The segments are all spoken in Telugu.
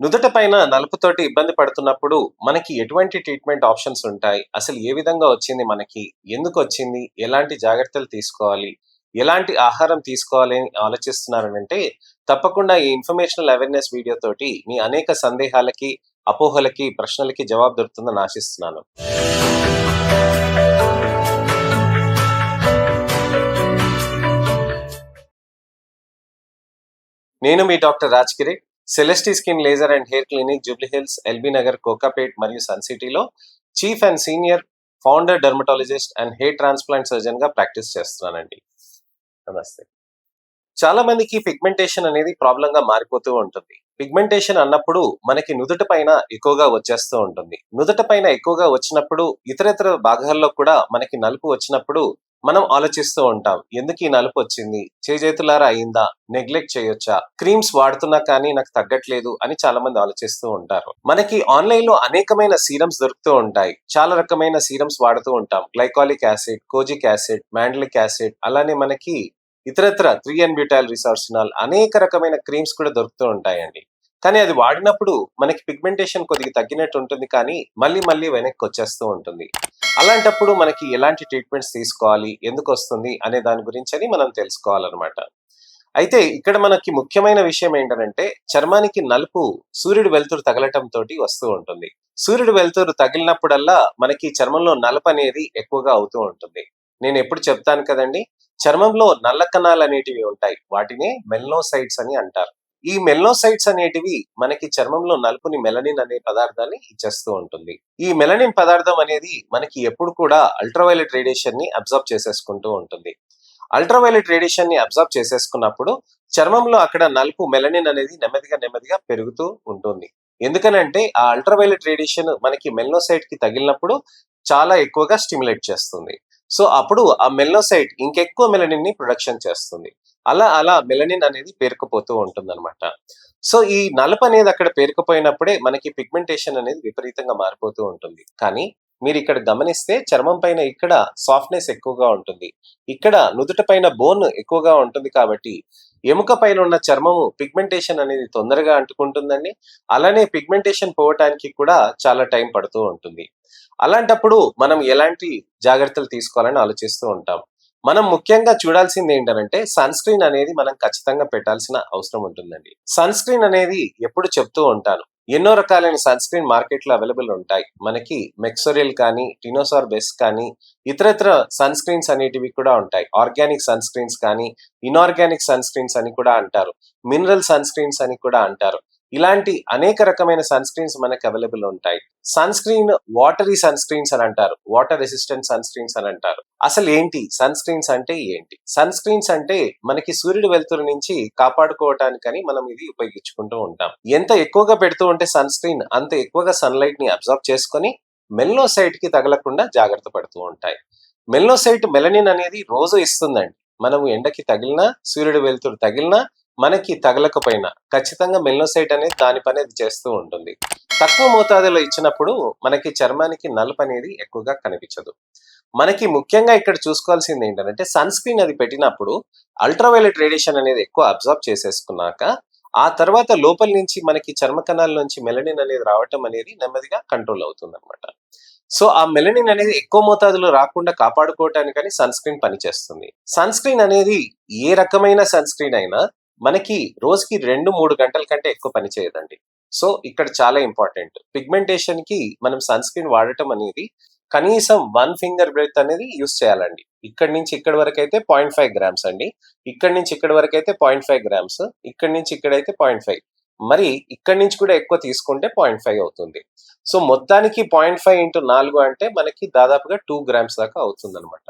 నుదుట పైన నలుపుతోటి ఇబ్బంది పడుతున్నప్పుడు మనకి ఎటువంటి ట్రీట్మెంట్ ఆప్షన్స్ ఉంటాయి? అసలు ఏ విధంగా వచ్చింది మనకి? ఎందుకొచ్చింది? ఎలాంటి జాగ్రత్తలు తీసుకోవాలి? ఎలాంటి ఆహారం తీసుకోవాలి అని ఆలోచిస్తున్నారనంటే, తప్పకుండా ఈ ఇన్ఫర్మేషనల్ అవేర్‌నెస్ వీడియో తోటి మీ అనేక సందేహాలకి, అపోహలకి, ప్రశ్నలకి జవాబు దొరుకుతుందని ఆశిస్తున్నాను. నేను మీ doctor Rajkiran. Celesti skin laser and hair clinic, Jubilee Hills, LB Nagar, Kokapet మరియు సన్ సిటీలో chief and senior founder dermatologist and hair transplant సర్జన్‌గా ప్రాక్టీస్ చేస్తున్నానండి. నమస్తే. చాలా మందికి పిగ్మెంటేషన్ అనేది ప్రాబ్లమ్‌గా మారిపోతూ ఉంటుంది. పిగ్మెంటేషన్ అన్నప్పుడు మనకి నుదుట పైన ఎక్కువగా వచ్చేస్తూ ఉంటుంది. నుదుట పైన ఎక్కువగా వచ్చినప్పుడు ఇతరితర భాగాల్లో కూడా మనకి నలుపు వచ్చినప్పుడు మనం ఆలోచిస్తూ ఉంటాం. ఎందుకు ఈ నలుపు వచ్చింది? చేజేతులారా అయిందా? నెగ్లెక్ట్ చేయొచ్చా? క్రీమ్స్ వాడుతున్నా కానీ నాకు తగ్గట్లేదు అని చాలా మంది ఆలోచిస్తూ ఉంటారు. మనకి ఆన్‌లైన్‌లో అనేకమైన సీరమ్స్ దొరుకుతూ ఉంటాయి. చాలా రకమైన సీరమ్స్ వాడుతూ ఉంటాం. Glycolic acid, kojic acid, mandelic acid అలానే మనకి ఇతరత్ర 3 బ్యూటైల్ రిసార్సినాల్ అనేక రకమైన క్రీమ్స్ కూడా దొరుకుతూ ఉంటాయండి. కానీ అది వాడినప్పుడు మనకి పిగ్మెంటేషన్ కొద్దిగా తగ్గినట్టు ఉంటుంది కానీ మళ్ళీ మళ్ళీ వెనక్కి వచ్చేస్తూ ఉంటుంది. అలాంటప్పుడు మనకి ఎలాంటి ట్రీట్మెంట్స్ తీసుకోవాలి? ఎందుకొస్తుంది? అనే దాని గురించని మనం తెలుసుకోవాలనమాట. అయితే ఇక్కడ మనకి ముఖ్యమైన విషయం ఏంటనంటే, చర్మానికి నలుపు సూర్యుడి వెలుతురు తగలటం తోటి వస్తూ ఉంటుంది. సూర్యుడి వెలుతురు తగిలినప్పుడల్లా మనకి చర్మంలో నలుపనేది ఎక్కువగా అవుతూ ఉంటుంది. నేనెప్పుడు చెప్తాను కదండీ! చర్మంలో నల్ల కణాలనేటివి ఉంటాయి. వాటినే మెలనోసైట్స్ అని అంటారు. ఈ మెలనోసైట్స్ అనేటివి మనకి చర్మంలో నలుపుని మెలనిన్ అనే పదార్థాన్ని ఇచ్చేస్తూ ఉంటుంది. ఈ మెలనిన్ పదార్థం అనేది మనకి ఎప్పుడు కూడా అల్ట్రావైలెట్ రేడియేషన్ ని అబ్జర్బ్ చేసేసుకుంటూ ఉంటుంది. అల్ట్రావైలెట్ రేడియేషన్ ని అబ్జర్బ్ చేసేసుకున్నప్పుడు చర్మంలో అక్కడ నలుపు మెలనిన్ అనేది నెమ్మదిగా నెమ్మదిగా పెరుగుతూ ఉంటుంది. ఎందుకనంటే ఆ అల్ట్రావైలెట్ రేడియేషన్ మనకి మెలనోసైట్ కి తగిలినప్పుడు చాలా ఎక్కువగా స్టిమ్యులేట్ చేస్తుంది. సో అప్పుడు ఆ మెలనోసైట్ ఇంకెక్కువ మెలనిన్ ని ప్రొడక్షన్ చేస్తుంది. అలా అలా మెలనిన్ అనేది పేరుకుపోతూ ఉంటుందన్నమాట. సో ఈ నలుపు అనేది అక్కడ పేరుకుపోయినప్పుడే మనకి పిగ్మెంటేషన్ అనేది విపరీతంగా మారిపోతూ ఉంటుంది. కానీ మీరు ఇక్కడ గమనిస్తే చర్మం పైన ఇక్కడ సాఫ్ట్‌నెస్ ఎక్కువగా ఉంటుంది. ఇక్కడ నుదుట పైన బోన్ ఎక్కువగా ఉంటుంది కాబట్టి ఎముక పైన ఉన్న చర్మము పిగ్మెంటేషన్ అనేది తొందరగా అంటుకుంటుందండి. అలానే పిగ్మెంటేషన్ పోవటానికి కూడా చాలా టైం పడుతూ ఉంటుంది. అలాంటప్పుడు మనం ఎలాంటి జాగ్రత్తలు తీసుకోవాలని ఆలోచిస్తూ ఉంటాం. మనం ముఖ్యంగా చూడాల్సింది ఏంటనంటే సన్ స్క్రీన్ అనేది మనం ఖచ్చితంగా పెట్టాల్సిన అవసరం ఉంటుందండి. సన్ స్క్రీన్ అనేది ఎప్పుడు చెప్తూ ఉంటాను. ఎన్నో రకాలైన సన్ స్క్రీన్ మార్కెట్‌లో అవైలబుల్ ఉంటాయి. మనకి మెక్సోరిల్ కానీ, టినోసార్ బెస్ట్ కానీ, ఇతరితర సన్ స్క్రీన్స్ అనేటివి కూడా ఉంటాయి. ఆర్గానిక్ సన్ స్క్రీన్స్ కానీ, ఇనార్గానిక్ సన్ స్క్రీన్స్ అని కూడా అంటారు. మినరల్ సన్ స్క్రీన్స్ అని కూడా అంటారు. ఇలాంటి అనేక రకమైన సన్ స్క్రీన్స్ మనకు అవైలబుల్ ఉంటాయి. Sunscreen watery sunscreens అని అంటారు. వాటర్ రెసిస్టెంట్ సన్ స్క్రీన్స్ అని అంటారు. అసలు ఏంటి సన్ స్క్రీన్స్ అంటే ఏంటి? సన్ స్క్రీన్స్ అంటే మనకి సూర్యుడి వెలుతురు నుంచి కాపాడుకోవటానికని మనం ఇది ఉపయోగించుకుంటూ ఉంటాం. ఎంత ఎక్కువగా పెడుతూ ఉంటే సన్ స్క్రీన్ అంత ఎక్కువగా సన్‌లైట్ ని అబ్జార్బ్ చేసుకొని మెలనోసైట్ కి తగలకుండా జాగ్రత్త పడుతూ ఉంటాయి. మెలనోసైట్ మెలనిన్ అనేది రోజు ఇస్తుందండి. మనము ఎండకి తగిలినా, సూర్యుడి వెలుతురు తగిలినా, మనకి తగలకపోయినా ఖచ్చితంగా మెలనోసైట్ అనేది దాని పని అది చేస్తూ ఉంటుంది. తక్కువ మోతాదులో ఇచ్చినప్పుడు మనకి చర్మానికి నలుపనేది ఎక్కువగా కనిపించదు. మనకి ముఖ్యంగా ఇక్కడ చూసుకోవాల్సింది ఏంటంటే సన్ స్క్రీన్ అది పెట్టినప్పుడు అల్ట్రావైలెట్ రేడియేషన్ అనేది ఎక్కువ అబ్జార్బ్ చేసేసుకున్నాక ఆ తర్వాత లోపల నుంచి మనకి చర్మ కణాల నుంచి మెలనిన్ అనేది రావటం అనేది నెమ్మదిగా కంట్రోల్ అవుతుందన్నమాట. సో ఆ మెలనిన్ అనేది ఎక్కువ మోతాదులో రాకుండా కాపాడుకోవటానికని సన్ స్క్రీన్ పనిచేస్తుంది. సన్ స్క్రీన్ అనేది ఏ రకమైన సన్ స్క్రీన్ అయినా మనకి రోజుకి 2, 3 గంటల కంటే ఎక్కువ పని చేయదండి. సో ఇక్కడ చాలా ఇంపార్టెంట్. పిగ్మెంటేషన్‌కి మనం సన్ స్క్రీన్ వాడటం అనేది కనీసం 1 ఫింగర్ బ్రెడ్త్ అనేది యూజ్ చేయాలండి. ఇక్కడి నుంచి ఇక్కడి వరకైతే 0.5 గ్రామ్స్ అండి. ఇక్కడి నుంచి ఇక్కడి వరకైతే 0.5 గ్రామ్స్. ఇక్కడి నుంచి ఇక్కడైతే 0.5. మరి ఇక్కడి నుంచి కూడా ఎక్కువ తీసుకుంటే 0.5 అవుతుంది. సో మొత్తానికి 0.5 ఇంటూ 4 అంటే మనకి దాదాపుగా 2 గ్రామ్స్ దాకా అవుతుందన్నమాట.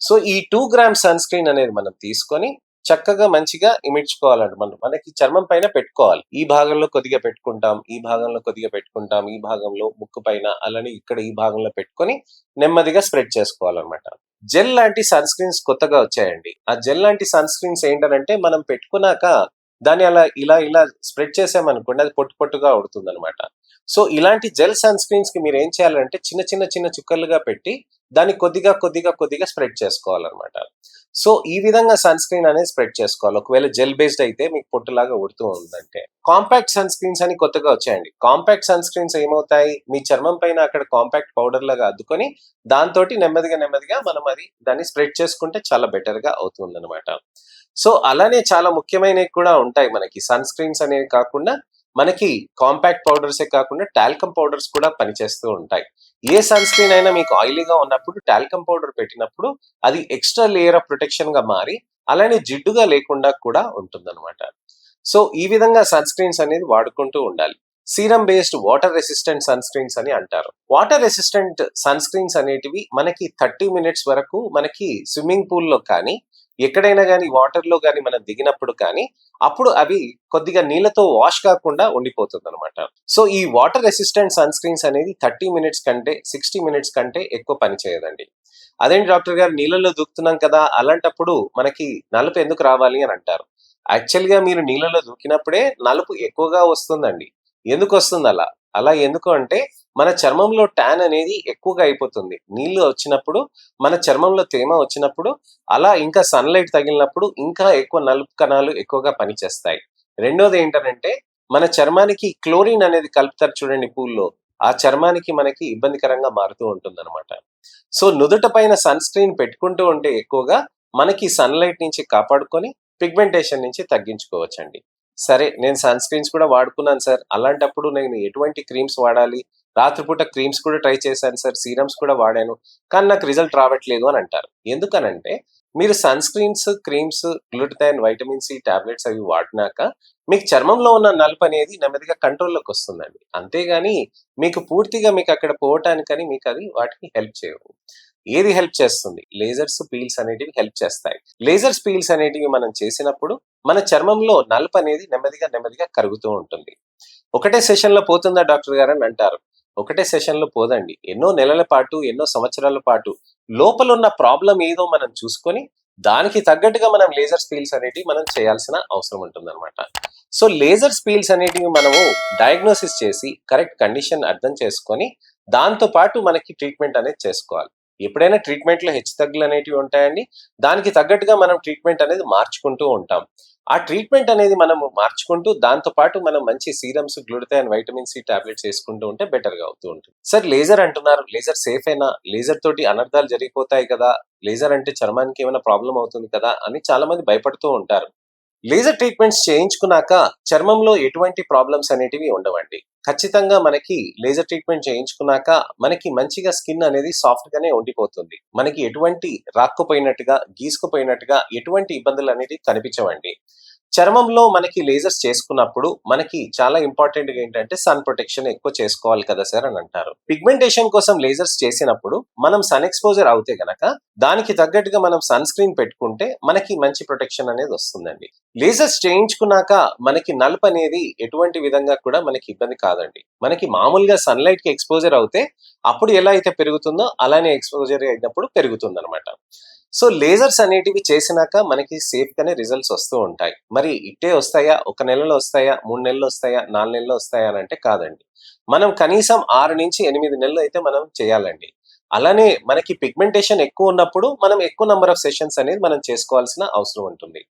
సో ఈ 2 గ్రామ్స్ సన్ స్క్రీన్ అనేది మనం తీసుకొని చక్కగా మంచిగా ఇమిడ్చుకోవాలండి మనం. మనకి చర్మం పైన పెట్టుకోవాలి. ఈ భాగంలో కొద్దిగా పెట్టుకుంటాం, ఈ భాగంలో కొద్దిగా పెట్టుకుంటాం, ఈ భాగంలో ముక్కు పైన అలానే ఇక్కడ ఈ భాగంలో పెట్టుకొని నెమ్మదిగా స్ప్రెడ్ చేసుకోవాలన్నమాట. జెల్ లాంటి సన్ స్క్రీన్స్ కొత్తగా వచ్చాయండి. ఆ జెల్ లాంటి సన్ స్క్రీన్స్ ఏంటనంటే మనం పెట్టుకున్నాక దాన్ని అలా ఇలా ఇలా స్ప్రెడ్ చేసామనుకోండి అది పొట్టు పొట్టుగా ఉడుతుందన్నమాట. సో ఇలాంటి జెల్ సన్ స్క్రీన్స్ కి మీరు ఏం చేయాలంటే చిన్న చిన్న చిన్న చుక్కలుగా పెట్టి దాన్ని కొద్దిగా కొద్దిగా కొద్దిగా స్ప్రెడ్ చేసుకోవాలన్నమాట. సో ఈ విధంగా సన్ స్క్రీన్ అనేది స్ప్రెడ్ చేసుకోవాలి. ఒకవేళ జెల్ బేస్డ్ అయితే మీకు పొట్టులాగా ఉడుతూ ఉందంటే. కాంపాక్ట్ సన్ స్క్రీన్స్ అని కొత్తగా వచ్చాయండి. కాంపాక్ట్ సన్ స్క్రీన్స్ ఏమవుతాయి, మీ చర్మం పైన అక్కడ కాంపాక్ట్ పౌడర్ లాగా అద్దుకొని దాంతోటి నెమ్మదిగా మనం దాన్ని స్ప్రెడ్ చేసుకుంటే చాలా బెటర్ గా అవుతుందన్నమాట. సో అలానే చాలా ముఖ్యమైనవి కూడా ఉంటాయి మనకి. సన్ స్క్రీన్స్ అనేవి కాకుండా మనకి కాంపాక్ట్ పౌడర్సే కాకుండా టాల్కమ్ పౌడర్స్ కూడా పనిచేస్తూ ఉంటాయి. ఏ సన్ స్క్రీన్ అయినా మీకు ఆయిలీగా ఉన్నప్పుడు టాల్కమ్ పౌడర్ పెట్టినప్పుడు అది ఎక్స్ట్రా లేయర్ ఆఫ్ ప్రొటెక్షన్ గా మారి అలానే జిడ్డుగా లేకుండా కూడా ఉంటుందన్నమాట. సో ఈ విధంగా సన్ స్క్రీన్స్ అనేది వాడుకుంటూ ఉండాలి. Serum based water resistant sunscreens అని అంటారు. వాటర్ రెసిస్టెంట్ సన్ స్క్రీన్స్ అనేటివి మనకి 30 మినిట్స్ వరకు మనకి స్విమ్మింగ్ పూల్లో కానీ ఎక్కడైనా కానీ వాటర్ లో కానీ మనం దిగినప్పుడు కానీ అప్పుడు అవి కొద్దిగా నీళ్ళతో వాష్ కాకుండా ఉండిపోతుంది అనమాట. సో ఈ వాటర్ రెసిస్టెంట్ సన్ స్క్రీన్స్ అనేది 30 మినిట్స్ కంటే 60 మినిట్స్ కంటే ఎక్కువ పని చేయదండి. అదేంటి డాక్టర్ గారు, నీళ్ళలో దూకుతున్నాం కదా, అలాంటప్పుడు మనకి నలుపు ఎందుకు రావాలి అని అంటారు. యాక్చువల్ గా మీరు నీళ్ళలో దూకినప్పుడే నలుపు ఎక్కువగా వస్తుందండి. ఎందుకు వస్తుంది అలా? అలా ఎందుకు అంటే మన చర్మంలో ట్యాన్ అనేది ఎక్కువగా అయిపోతుంది నీళ్లు వచ్చినప్పుడు, మన చర్మంలో తేమ వచ్చినప్పుడు, అలా ఇంకా సన్లైట్ తగిలినప్పుడు ఇంకా ఎక్కువ నలుపు కణాలు ఎక్కువగా పనిచేస్తాయి. రెండోది ఏంటంటే మన చర్మానికి క్లోరిన్ అనేది కలుపుతారు చూడండి పూల్లో, ఆ చర్మానికి మనకి ఇబ్బందికరంగా మారుతూ ఉంటుంది అనమాట. సో నుదుట పైన సన్ స్క్రీన్ పెట్టుకుంటూ ఉంటే ఎక్కువగా మనకి సన్లైట్ నుంచి కాపాడుకొని పిగ్మెంటేషన్ నుంచి తగ్గించుకోవచ్చండి. సరే, నేను సన్ స్క్రీన్స్ కూడా వాడుకున్నాను సార్. అలాంటప్పుడు నేను ఎటువంటి క్రీమ్స్ వాడాలి? రాత్రిపూట క్రీమ్స్ కూడా ట్రై చేశాను సార్. సీరమ్స్ కూడా వాడాను. కానీ నాకు రిజల్ట్ రావట్లేదు అని అంటారు. ఎందుకనంటే మీరు sunscreens, creams, glutathione, vitamin C tablets అవి వాడినాక మీకు చర్మంలో ఉన్న నలుపు అనేది నెమ్మదిగా కంట్రోల్లోకి వస్తుందండి. అంతేగాని మీకు పూర్తిగా మీకు అక్కడ పోవటానికని మీకు అది వాటికి హెల్ప్ చేయవు. ఏది హెల్ప్ చేస్తుంది? లేజర్స్, పీల్స్ అనేటివి హెల్ప్ చేస్తాయి. లేజర్స్, పీల్స్ అనేటివి మనం చేసినప్పుడు మన చర్మంలో నలుపు అనేది నెమ్మదిగా కరుగుతూ ఉంటుంది. ఒకటే సెషన్ లో పోతుందా డాక్టర్ గారు అని అంటారు. ఒకటే సెషన్ లో పోదండి. ఎన్నో నెలల పాటు, ఎన్నో సంవత్సరాల పాటు లోపల ఉన్న ప్రాబ్లం ఏదో మనం చూసుకొని దానికి తగ్గట్టుగా మనం లేజర్ స్పీల్స్ అనేటివి మనం చేయాల్సిన అవసరం ఉంటుందన్నమాట. సో లేజర్ స్పీల్స్ అనేటివి మనము డయాగ్నోసిస్ చేసి కరెక్ట్ కండిషన్ అర్థం చేసుకొని దాంతో పాటు మనకి ట్రీట్మెంట్ అనేది చేసుకోవాలి. ఎప్పుడైనా ట్రీట్మెంట్ లో హెచ్చుతగ్గులు అనేటివి ఉంటాయండి. దానికి తగ్గట్టుగా మనం ట్రీట్మెంట్ అనేది మార్చుకుంటూ ఉంటాం. ఆ ట్రీట్మెంట్ అనేది మనం మార్చుకుంటూ దాంతో పాటు మనం మంచి serums, glutathione, vitamin C tablets వేసుకుంటూ ఉంటే బెటర్ గా అవుతూ ఉంటుంది. సార్ లేజర్ అంటున్నారు, లేజర్ సేఫ్ అయినా? లేజర్ తోటి అనర్థాలు జరిగిపోతాయి కదా, లేజర్ అంటే చర్మానికి ఏమైనా ప్రాబ్లం అవుతుంది కదా అని చాలా మంది భయపడుతూ ఉంటారు. లేజర్ ట్రీట్మెంట్స్ చేయించుకున్నాక చర్మంలో ఎటువంటి ప్రాబ్లమ్స్ అనేటివి ఉండవండి. ఖచ్చితంగా మనకి లేజర్ ట్రీట్మెంట్ చేయించుకున్నాక మనకి మంచిగా స్కిన్ అనేది సాఫ్ట్ గానే ఉండిపోతుంది. మనకి ఎటువంటి రాక్కుపోయినట్టుగా, గీసుకుపోయినట్టుగా ఎటువంటి ఇబ్బందులు అనేటివి కనిపించవండి. చర్మంలో మనకి లేజర్స్ చేసుకున్నప్పుడు మనకి చాలా ఇంపార్టెంట్ గా ఏంటంటే సన్ ప్రొటెక్షన్ ఎక్కువ చేసుకోవాలి కదా సార్ అని అంటారు. పిగ్మెంటేషన్ కోసం లేజర్స్ చేసినప్పుడు మనం సన్ ఎక్స్పోజర్ అవుతే గనక దానికి తగ్గట్టుగా మనం సన్ స్క్రీన్ పెట్టుకుంటే మనకి మంచి ప్రొటెక్షన్ అనేది వస్తుందండి. లేజర్స్ చేయించుకున్నాక మనకి నలుపు అనేది ఎటువంటి విధంగా కూడా మనకి ఇబ్బంది కాదండి. మనకి మామూలుగా సన్లైట్ కి ఎక్స్పోజర్ అవుతే అప్పుడు ఎలా అయితే పెరుగుతుందో అలానే ఎక్స్పోజర్ అయినప్పుడు పెరుగుతుంది అనమాట. సో లేజర్స్ అనేటివి చేసినాక మనకి సేఫ్ గానే రిజల్ట్స్ వస్తూ ఉంటాయి. మరి ఇట్టే వస్తాయా? 1 నెలలో వస్తాయా? 3 నెలలు వస్తాయా? 4 నెలలు వస్తాయా అని అంటే కాదండి. మనం కనీసం 6 నుంచి 8 నెలలు అయితే మనం చేయాలండి. అలానే మనకి పిగ్మెంటేషన్ ఎక్కువ ఉన్నప్పుడు మనం ఎక్కువ నెంబర్ ఆఫ్ సెషన్స్ అనేది మనం చేసుకోవాల్సిన అవసరం ఉంటుంది.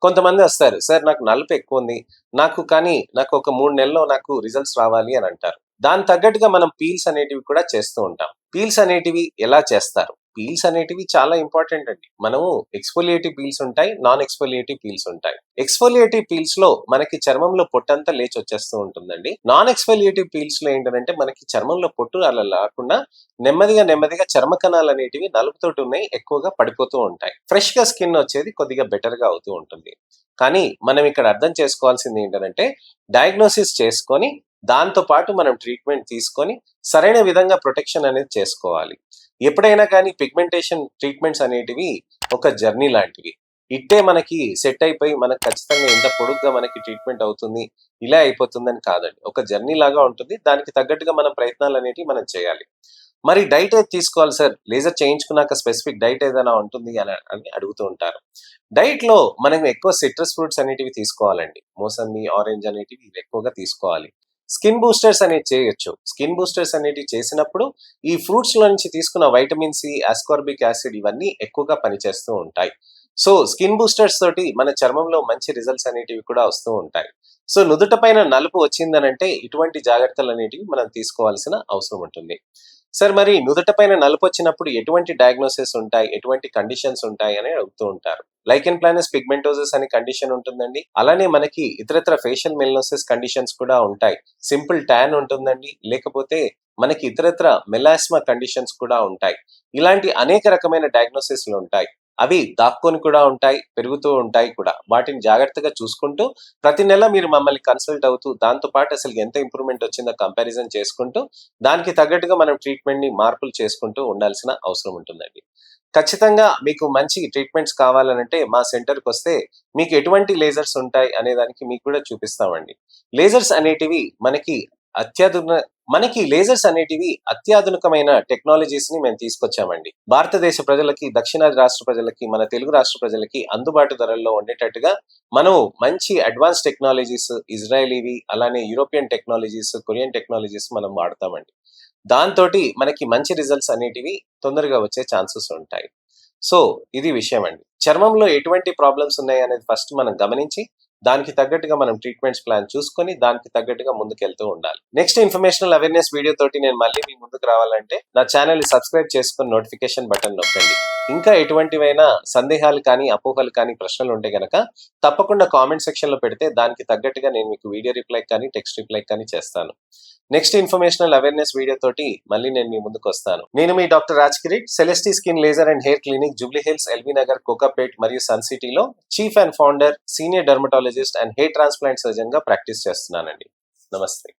కొంతమంది వస్తారు, సార్ నాకు నలుపు ఎక్కువ ఉంది, నాకు ఒక 3 నెలల్లో నాకు రిజల్ట్స్ రావాలి అని అంటారు. దాని తగ్గట్టుగా మనం పీల్స్ అనేటివి కూడా చేస్తూ ఉంటాం. పీల్స్ అనేటివి ఎలా చేస్తారు? పీల్స్ అనేటివి చాలా ఇంపార్టెంట్ అండి. మనము ఎక్స్ఫోలియేటివ్ పీల్స్ ఉంటాయి, నాన్ ఎక్స్ఫోలియేటివ్ పీల్స్ ఉంటాయి. ఎక్స్ఫోలియేటివ్ పీల్స్ లో మనకి చర్మంలో పొట్టంతా లేచి వచ్చేస్తూ ఉంటుందండి. నాన్ ఎక్స్ఫోలియేటివ్ పీల్స్ లో ఏంటంటే మనకి చర్మంలో పొట్టు అలా లేకుండా నెమ్మదిగా చర్మ కణాలు అనేటివి నలుపుతోటి ఉన్నాయి ఎక్కువగా పడిపోతూ ఉంటాయి. ఫ్రెష్ గా స్కిన్ వచ్చేది కొద్దిగా బెటర్ గా అవుతూ ఉంటుంది. కానీ మనం ఇక్కడ అర్థం చేసుకోవాల్సింది ఏంటంటే డయాగ్నోసిస్ చేసుకొని దాంతో పాటు మనం ట్రీట్మెంట్ తీసుకొని సరైన విధంగా ప్రొటెక్షన్ అనేది చేసుకోవాలి. ఎప్పుడైనా కానీ పిగ్మెంటేషన్ ట్రీట్మెంట్స్ అనేటివి ఒక జర్నీ లాంటివి. ఇట్టే మనకి సెట్ అయిపోయి మనకు ఖచ్చితంగా ఎంత పొడుగ్గా మనకి ట్రీట్మెంట్ అవుతుంది, ఇలా అయిపోతుందని కాదండి. ఒక జర్నీ లాగా ఉంటుంది. దానికి తగ్గట్టుగా మనం ప్రయత్నాలు అనేటివి మనం చేయాలి. మరి డైట్ ఏది తీసుకోవాలి సార్? లేజర్ చేయించుకున్నాక స్పెసిఫిక్ డైట్ ఏదైనా ఉంటుంది అని అడుగుతూ ఉంటారు. డైట్ లో మనం ఎక్కువ సిట్రస్ ఫ్రూట్స్ అనేటివి తీసుకోవాలండి. మోసంబి, ఆరెంజ్ అనేటివి ఎక్కువగా తీసుకోవాలి. స్కిన్ బూస్టర్స్ అనేవి చేయొచ్చు. స్కిన్ బూస్టర్స్ అనేటివి చేసినప్పుడు ఈ ఫ్రూట్స్ లో నుంచి తీసుకున్న వైటమిన్ సి, ఆస్కార్బిక్ యాసిడ్ ఇవన్నీ ఎక్కువగా పనిచేస్తూ ఉంటాయి. సో స్కిన్ బూస్టర్స్ తోటి మన చర్మంలో మంచి రిజల్ట్స్ అనేటివి కూడా వస్తూ ఉంటాయి. సో నుదుట పైన నలుపు వచ్చిందనంటే ఇటువంటి జాగ్రత్తలు అనేటివి మనం తీసుకోవాల్సిన అవసరం ఉంటుంది. సార్ మరి నుదుట పైన నలుపు వచ్చినప్పుడు ఎటువంటి డయాగ్నోసిస్ ఉంటాయి, ఎటువంటి కండిషన్స్ ఉంటాయి అని అడుగుతూ ఉంటారు. లైకెన్ ప్లానస్ పిగ్మెంటోసిస్ అనే కండిషన్ ఉంటుందండి. అలానే మనకి ఇతరత్ర ఫేషియల్ మెలనోసిస్ కండిషన్స్ కూడా ఉంటాయి. సింపుల్ ట్యాన్ ఉంటుందండి. లేకపోతే మనకి ఇతరత్ర మెలాస్మా కండిషన్స్ కూడా ఉంటాయి. ఇలాంటి అనేక రకమైన డయాగ్నోసిస్లు ఉంటాయి. అవి దాక్కొని కూడా ఉంటాయి, పెరుగుతూ ఉంటాయి కూడా. వాటిని జాగ్రత్తగా చూసుకుంటూ ప్రతి నెల మీరు మమ్మల్ని కన్సల్ట్ అవుతూ దాంతో పాటు అసలు ఎంత ఇంప్రూవ్మెంట్ వచ్చిందో కంపారిజన్ చేసుకుంటూ దానికి తగ్గట్టుగా మనం ట్రీట్మెంట్ ని మార్పులు చేసుకుంటూ ఉండాల్సిన అవసరం ఉంటుందండి. ఖచ్చితంగా మీకు మంచి ట్రీట్మెంట్స్ కావాలనంటే మా సెంటర్కి వస్తే మీకు ఎటువంటి లేజర్స్ ఉంటాయి అనే దానికి మీకు కూడా చూపిస్తామండి. లేజర్స్ అనేటివి అత్యాధున లేజర్స్ అనేటివి అత్యాధునికమైన టెక్నాలజీస్ ని మేము తీసుకొచ్చామండి. భారతదేశ ప్రజలకి, దక్షిణాది రాష్ట్ర ప్రజలకి, మన తెలుగు రాష్ట్ర ప్రజలకి అందుబాటు ధరల్లో ఉండేటట్టుగా మనం మంచి అడ్వాన్స్ టెక్నాలజీస్, ఇజ్రాయలీవి, అలానే యూరోపియన్ టెక్నాలజీస్, కొరియన్ టెక్నాలజీస్ మనం వాడతామండి. దాంతోటి మనకి మంచి రిజల్ట్స్ అనేటివి తొందరగా వచ్చే ఛాన్సెస్ ఉంటాయి. సో ఇది విషయం అండి. చర్మంలో ఎటువంటి ప్రాబ్లమ్స్ ఉన్నాయి అనేది ఫస్ట్ మనం గమనించి దానికి తగ్గట్టుగా మనం ట్రీట్మెంట్స్ ప్లాన్ చూసుకొని దానికి తగ్గట్టుగా ముందుకెళ్తూ ఉండాలి. నెక్స్ట్ ఇన్ఫర్మేషనల్ అవేర్నెస్ వీడియో తోటి నేను మళ్ళీ మీ ముందుకు రావాలంటే నా ఛానల్ ని సబ్స్క్రైబ్ చేసుకుని నోటిఫికేషన్ బటన్ నొక్కండి. ఇంకా ఎటువంటివైనా సందేహాలు కానీ, అపోహలు కానీ, ప్రశ్నలు ఉంటే గనక తప్పకుండా కామెంట్ సెక్షన్ లో పెడితే దానికి తగ్గట్టుగా నేను మీకు వీడియో రిప్లై కానీ, టెక్స్ట్ రిప్లై కానీ చేస్తాను. నెక్స్ట్ ఇన్ఫర్మేషనల్ అవేర్నెస్ వీడియో తోటి మళ్ళీ నేను మీ ముందుకు వస్తాను. నేను మీ doctor Raj Kireet, Celesti skin laser and hair clinic, Jubilee Hills, LB Nagar, Kokapet మరియు సన్ సిటీలో chief and founder, senior dermatologist and hair transplant surgeon గా ప్రాక్టీస్ చేస్తున్నానండి. నమస్తే.